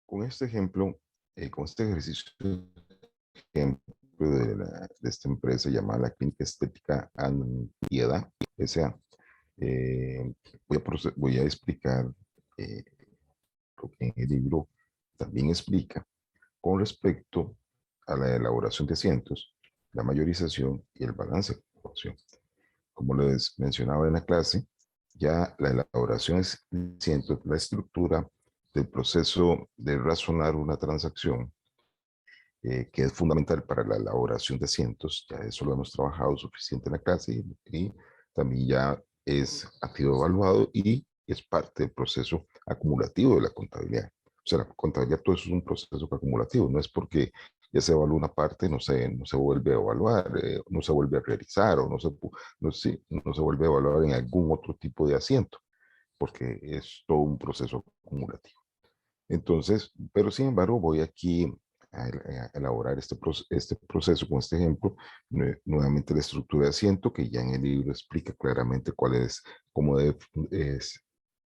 Con este ejemplo, con este ejercicio, ejemplo de esta empresa llamada la Clínica Estética Piedad S.A., voy a explicar lo que en el libro también explica con respecto a la elaboración de asientos, la mayorización y el balance de ocupación. Como les mencionaba en la clase, ya la elaboración de asientos, la estructura del proceso de razonar una transacción, que es fundamental para la elaboración de asientos, ya eso lo hemos trabajado suficiente en la clase y también ya ha sido evaluado y es parte del proceso acumulativo de la contabilidad. O sea, la contabilidad todo eso es un proceso acumulativo, no es porque ya se evalúa una parte, no se vuelve a evaluar, no se vuelve a realizar o no se vuelve a evaluar en algún otro tipo de asiento, porque es todo un proceso acumulativo. Entonces, pero sin embargo, voy aquí a elaborar este proceso con este ejemplo, nuevamente la estructura de asiento, que ya en el libro explica claramente cómo debe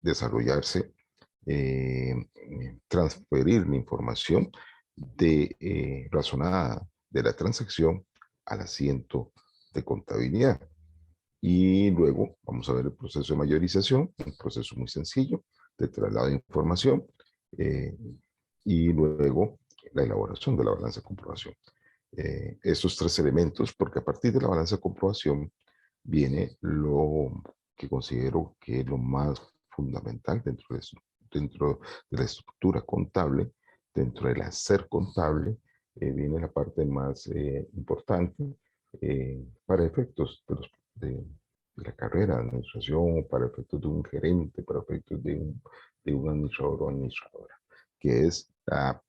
desarrollarse, transferir la información razonada de la transacción al asiento de contabilidad. Y luego vamos a ver el proceso de mayorización, un proceso muy sencillo de traslado de información, eh, y luego la elaboración de la balanza de comprobación. Estos tres elementos, porque a partir de la balanza de comprobación viene lo que considero que es lo más fundamental dentro de la estructura contable, dentro del hacer contable, viene la parte más importante para efectos de la carrera de administración, para efectos de un gerente, para efectos de un administrador o administradora, que es la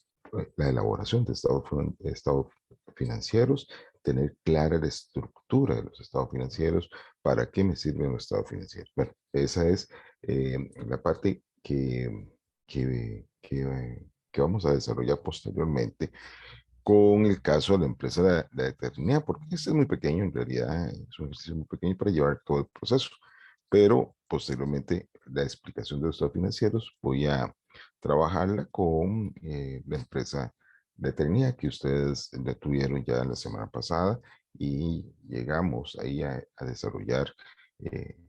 elaboración de estados financieros, tener clara la estructura de los estados financieros, para qué me sirven los estados financieros. Bueno, esa es la parte que vamos a desarrollar posteriormente con el caso de la empresa la eternidad, porque este es muy pequeño, en realidad es un ejercicio muy pequeño para llevar todo el proceso, pero posteriormente la explicación de los estados financieros voy a trabajarla con la empresa de eternidad que ustedes la tuvieron ya la semana pasada y llegamos ahí a desarrollar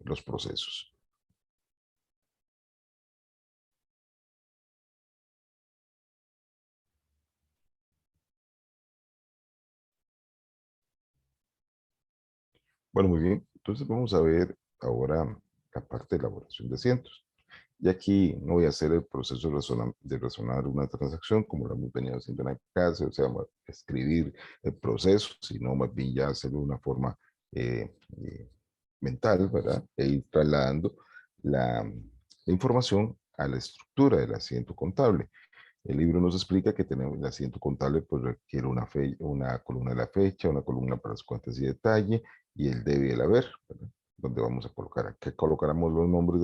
los procesos. Bueno, muy bien. Entonces vamos a ver ahora la parte de elaboración de asientos. Y aquí no voy a hacer el proceso de razonar una transacción como lo hemos venido haciendo en la clase, o sea, escribir el proceso, sino más bien ya hacerlo de una forma eh, eh, mental, ¿verdad? E ir trasladando la información a la estructura del asiento contable. El libro nos explica que tenemos el asiento contable, pues requiere una columna de la fecha, una columna para las cuentas y detalle, y el debe y el haber, ¿verdad? Donde vamos a colocar, aquí colocaremos los nombres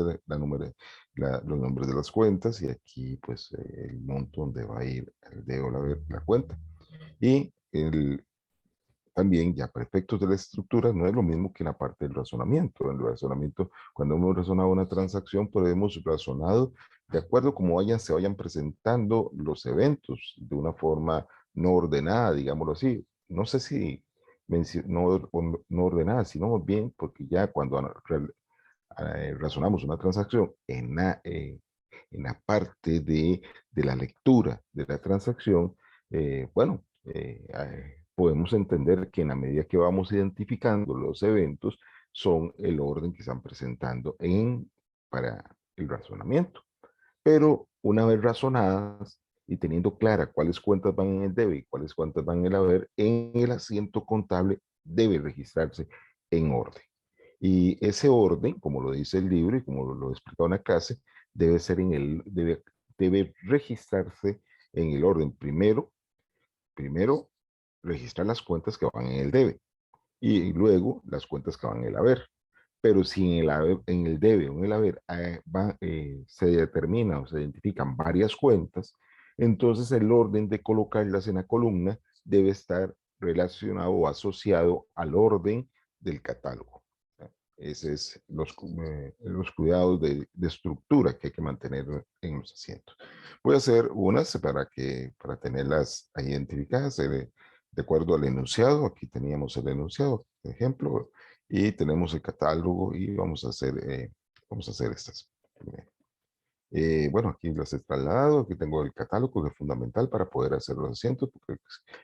los nombres de las cuentas, y aquí pues el monto donde va a ir el debe o el haber, la cuenta. Y también ya para efectos de la estructura no es lo mismo que en la parte del razonamiento. En el razonamiento, cuando hemos razonado una transacción, pues hemos razonado de acuerdo como se vayan presentando los eventos de una forma no ordenada, digámoslo así. No sé si no ordenada, sino más bien porque ya cuando razonamos una transacción en la parte de la lectura de la transacción, bueno, podemos entender que en la medida que vamos identificando los eventos, son el orden que están presentando para el razonamiento. Pero una vez razonadas y teniendo clara cuáles cuentas van en el debe y cuáles cuentas van en el haber, en el asiento contable debe registrarse en orden. Y ese orden, como lo dice el libro y como lo he explicado en la clase, debe registrarse en el orden. Primero registrar las cuentas que van en el debe y luego las cuentas que van en el haber. Pero si en el debe o en el haber se determina o se identifican varias cuentas, entonces el orden de colocarlas en la columna debe estar relacionado o asociado al orden del catálogo. ese es los cuidados de estructura que hay que mantener en los asientos. Voy a hacer unas para tenerlas identificadas de acuerdo al enunciado. Aquí teníamos el enunciado, por ejemplo, y tenemos el catálogo y vamos a hacer estas primero. Bueno, aquí las he trasladado, aquí tengo el catálogo que es fundamental para poder hacer los asientos, porque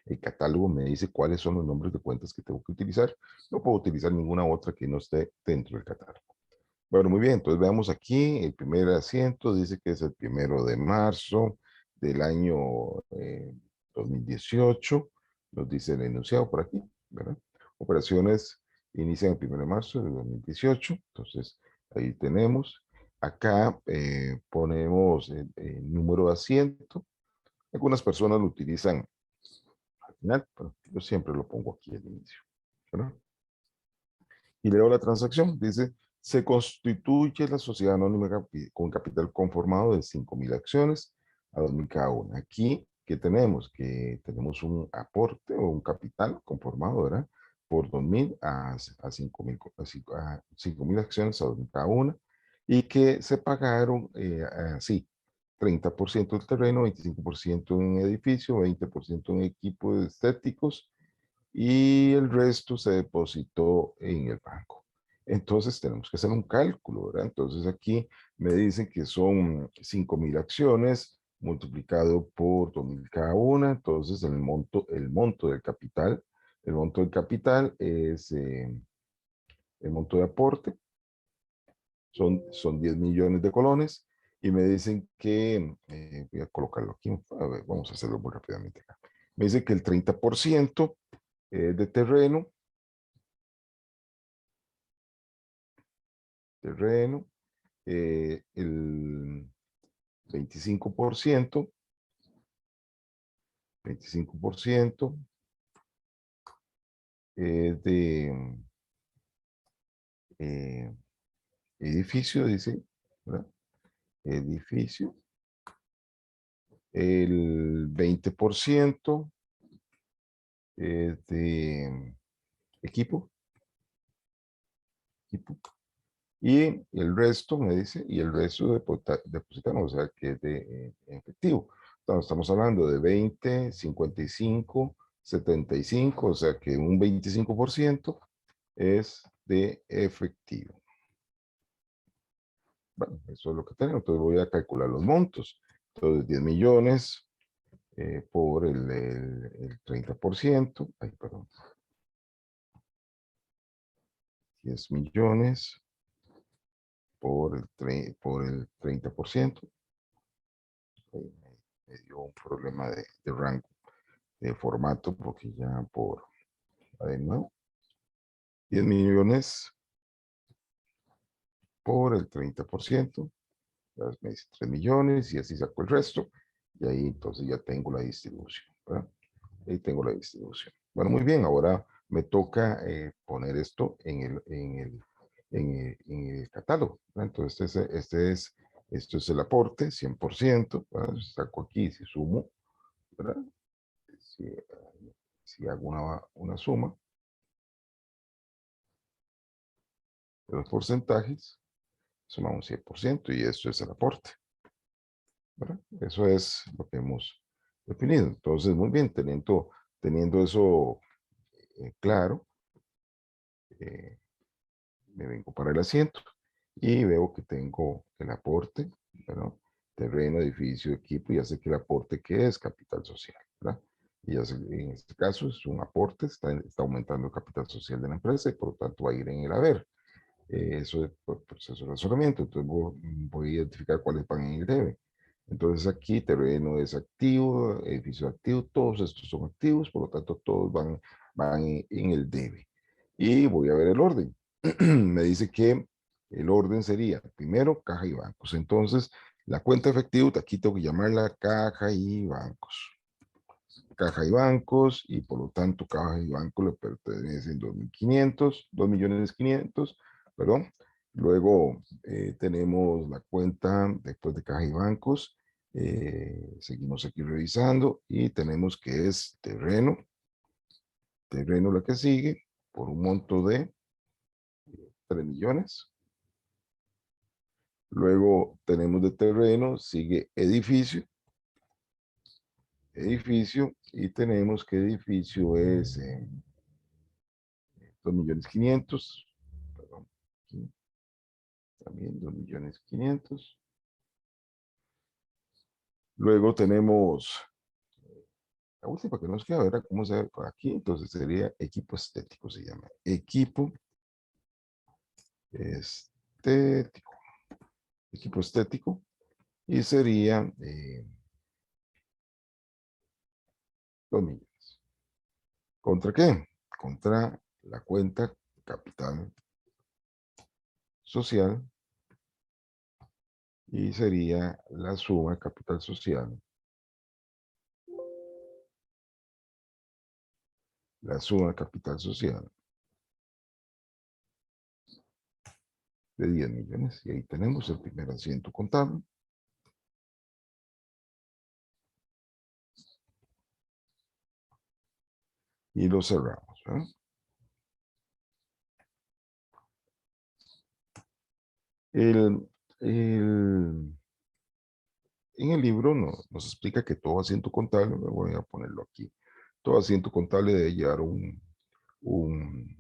el catálogo me dice cuáles son los nombres de cuentas que tengo que utilizar. No puedo utilizar ninguna otra que no esté dentro del catálogo. Bueno, muy bien, entonces veamos aquí, el primer asiento dice que es el 1 de marzo del año 2018, nos dice el enunciado por aquí, ¿verdad? Operaciones inician el 1 de marzo de 2018, entonces ahí tenemos. Acá ponemos el número de asiento. Algunas personas lo utilizan al final, pero yo siempre lo pongo aquí al inicio, ¿verdad? Y leo la transacción. Dice, se constituye la sociedad anónima con capital conformado de 5.000 acciones a 2.000 cada una. Aquí, ¿qué tenemos? Que tenemos un aporte o un capital conformado, ¿verdad? Por 2.000 a 5.000 a 5.000 acciones a 2.000 cada una. Y que se pagaron así, 30% del terreno, 25% en edificio, 20% en equipos estéticos, y el resto se depositó en el banco. Entonces tenemos que hacer un cálculo, ¿verdad? Entonces aquí me dicen que son 5.000 acciones multiplicado por 2.000 cada una. Entonces el monto del capital es el monto de aporte, son 10 millones de colones. Y me dicen que, voy a colocarlo aquí, a ver, vamos a hacerlo muy rápidamente acá. Me dice que el 30% de terreno, el 25%, 25% de eh, edificio, dice, ¿verdad? Edificio, el 20% de equipo, equipo, y el resto, me dice, y el resto depositamos, o sea, que es de efectivo. Entonces, estamos hablando de 20, 55, 75, o sea, que un 25% es de efectivo. Bueno, eso es lo que tenemos. Entonces voy a calcular los montos. Entonces, 10 millones por el 30%. Ay, perdón. 10 millones por el 30%. Me dio un problema de rango, de formato, porque ya de nuevo, 10 millones por el 30%, me dice 3 millones y así saco el resto, y ahí entonces ya tengo la distribución, ¿verdad? Ahí tengo la distribución. Bueno, muy bien, ahora me toca poner esto en el catálogo, ¿verdad? Entonces esto es el aporte, 100%, ¿verdad? Saco aquí, si sumo, ¿verdad? Si, si hago una suma de los porcentajes, suma un 100% y esto es el aporte, ¿verdad? Eso es lo que hemos definido. Entonces, muy bien, teniendo eso claro, eh, me vengo para el asiento y veo que tengo el aporte, ¿verdad? Terreno, edificio, equipo, y ya sé que el aporte que es capital social, ¿verdad? Y ya sé, en este caso es un aporte, está aumentando el capital social de la empresa y por lo tanto va a ir en el haber. Eso es por proceso de razonamiento. Entonces voy a identificar cuáles van en el debe. Entonces aquí terreno es activo, edificio activo, todos estos son activos, por lo tanto todos van en el debe. Y voy a ver el orden. Me dice que el orden sería primero caja y bancos. Entonces la cuenta efectiva, aquí tengo que llamarla caja y bancos. Caja y bancos, y por lo tanto caja y banco le pertenecen 2.500, 2.500.000, perdón. Luego tenemos la cuenta después de caja y bancos. Seguimos aquí revisando y tenemos que es terreno la que sigue, por un monto de 3 millones. Luego tenemos de terreno, sigue edificio. Edificio, y tenemos que edificio es 2.500.000, perdón, aquí, también 2.500.000. Luego tenemos la última que nos queda, ¿verdad? ¿Cómo se ve aquí? Entonces sería equipo estético, se llama. Equipo estético. Equipo estético. Y sería 2 millones. ¿Contra qué? Contra la cuenta capital social. Y sería la suma capital social. La suma capital social de 10 millones. Y ahí tenemos el primer asiento contable. Y lo cerramos, ¿verdad? El, el, en el libro nos explica que todo asiento contable, me voy a ponerlo aquí, todo asiento contable debe llevar un, un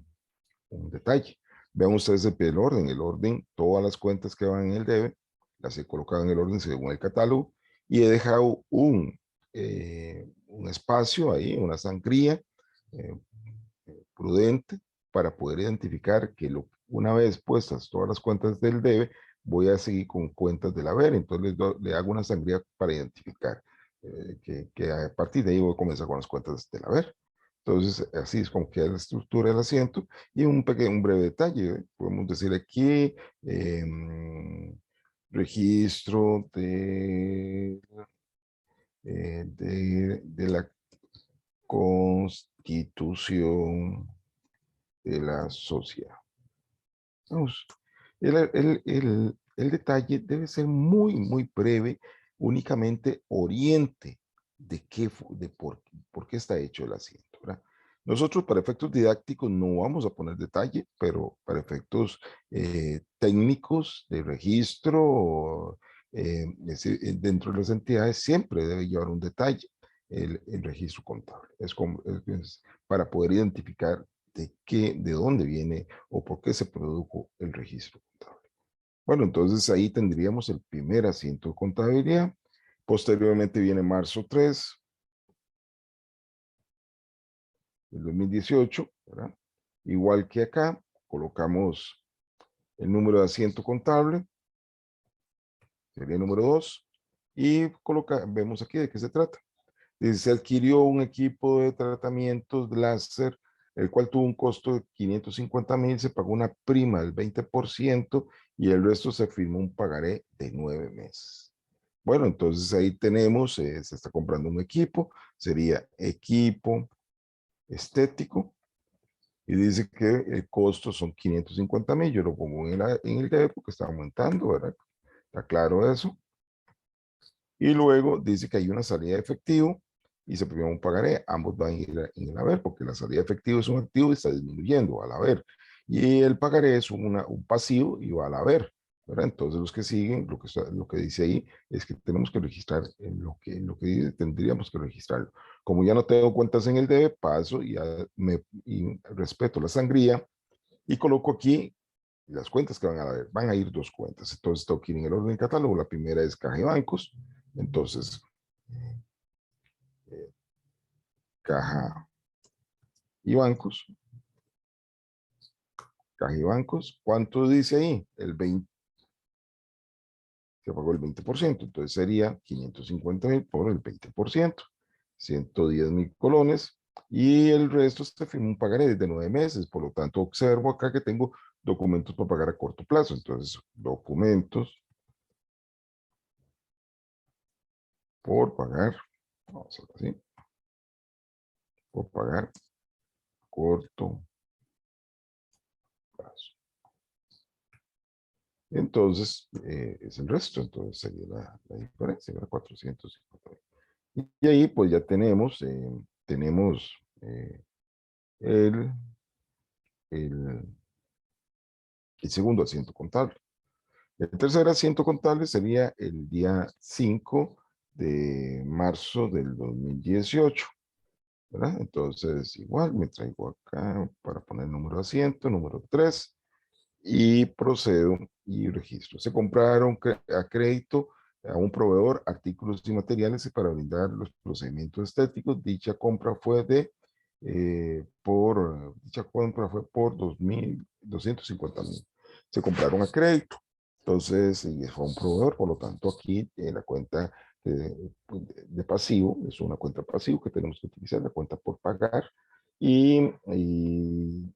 detalle. Vean ustedes el orden, todas las cuentas que van en el debe, las he colocado en el orden según el catálogo y he dejado un espacio ahí, una sangría eh, prudente para poder identificar que una vez puestas todas las cuentas del debe, voy a seguir con cuentas del haber. Entonces le hago una sangría para identificar que a partir de ahí voy a comenzar con las cuentas del haber. Entonces, así es como queda la estructura del asiento. Y un breve detalle, podemos decir aquí, registro de la constitución de la sociedad. Vamos, el detalle debe ser muy, muy breve, únicamente oriente de por qué está hecho el asiento, ¿verdad? Nosotros para efectos didácticos no vamos a poner detalle, pero para efectos técnicos de registro, dentro de las entidades siempre debe llevar un detalle el registro contable. Es para poder identificar de dónde viene o por qué se produjo el registro contable. Bueno, entonces ahí tendríamos el primer asiento de contabilidad. Posteriormente viene marzo 3 del 2018, ¿verdad? Igual que acá, colocamos el número de asiento contable, sería el número 2, y vemos aquí de qué se trata. Dice, se adquirió un equipo de tratamientos láser, el cual tuvo un costo de 550.000, se pagó una prima del 20% y el resto se firmó un pagaré de 9 meses. Bueno, entonces ahí tenemos, se está comprando un equipo, sería equipo estético, y dice que el costo son 550.000, yo lo pongo en el debe porque está aumentando, ¿verdad? Está claro eso. Y luego dice que hay una salida de efectivo y se primero un pagaré, ambos van a ir en el haber, porque la salida de efectivo es un activo y está disminuyendo al haber. Y el pagaré es un pasivo y va al haber, ¿verdad? Entonces los que siguen, lo que dice ahí es que tenemos que registrar en lo que dice, tendríamos que registrarlo. Como ya no tengo cuentas en el debe, paso y respeto la sangría y coloco aquí las cuentas que van a ir dos cuentas. Entonces tengo que ir en el orden del catálogo. La primera es caja y bancos. Entonces, eh, caja y bancos. Caja y bancos. ¿Cuánto dice ahí? El 20. Se pagó el 20%. Entonces sería 550.000 por el 20%. 110.000 colones. Y el resto se firma un pagaré de 9 meses. Por lo tanto, observo acá que tengo documentos para pagar a corto plazo. Entonces, documentos por pagar. Vamos a ver así. Por pagar corto plazo. Entonces, es el resto. Entonces sería la diferencia, era 450. Y ahí pues ya tenemos el, el, el segundo asiento contable. El tercer asiento contable sería el día 5 de marzo del 2018, ¿verdad? Entonces, igual me traigo acá para poner número de asiento, número 3, y procedo y registro. Se compraron a crédito a un proveedor artículos y materiales para brindar los procedimientos estéticos. Dicha compra fue por 250,000. Se compraron a crédito. Entonces, y fue un proveedor, por lo tanto, aquí la cuenta de pasivo es una cuenta pasivo que tenemos que utilizar, la cuenta por pagar. Y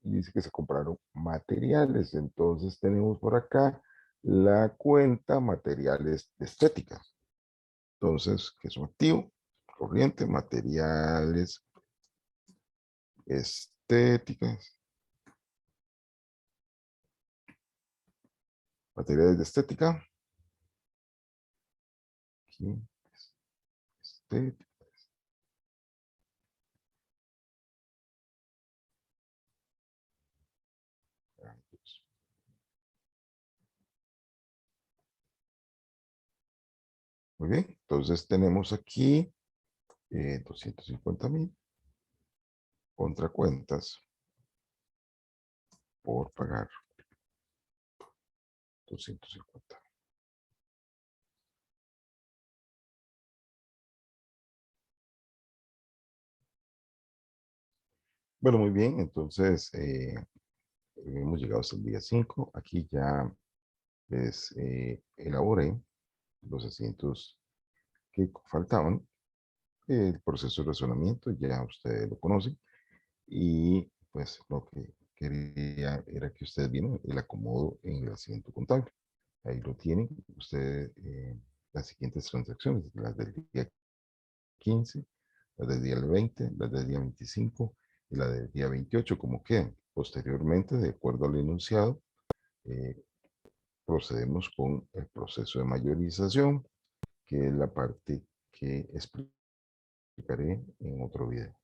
dice que se compraron materiales. Entonces tenemos por acá la cuenta materiales de estética. Entonces, que es un activo corriente, materiales estéticas. Materiales de estética. Aquí, estética. Muy bien, entonces tenemos aquí 250,000 contra cuentas por pagar 250. Bueno, muy bien, entonces hemos llegado hasta el día 5. Aquí ya les elaboré los asientos que faltaban. El proceso de razonamiento ya ustedes lo conocen. Y pues lo que quería era que ustedes vieran el acomodo en el asiento contable. Ahí lo tienen ustedes, las siguientes transacciones, las del día 15, las del día 20, las del día 25 y la del día 28, como quedan. Posteriormente, de acuerdo al enunciado, eh, procedemos con el proceso de mayorización, que es la parte que explicaré en otro video.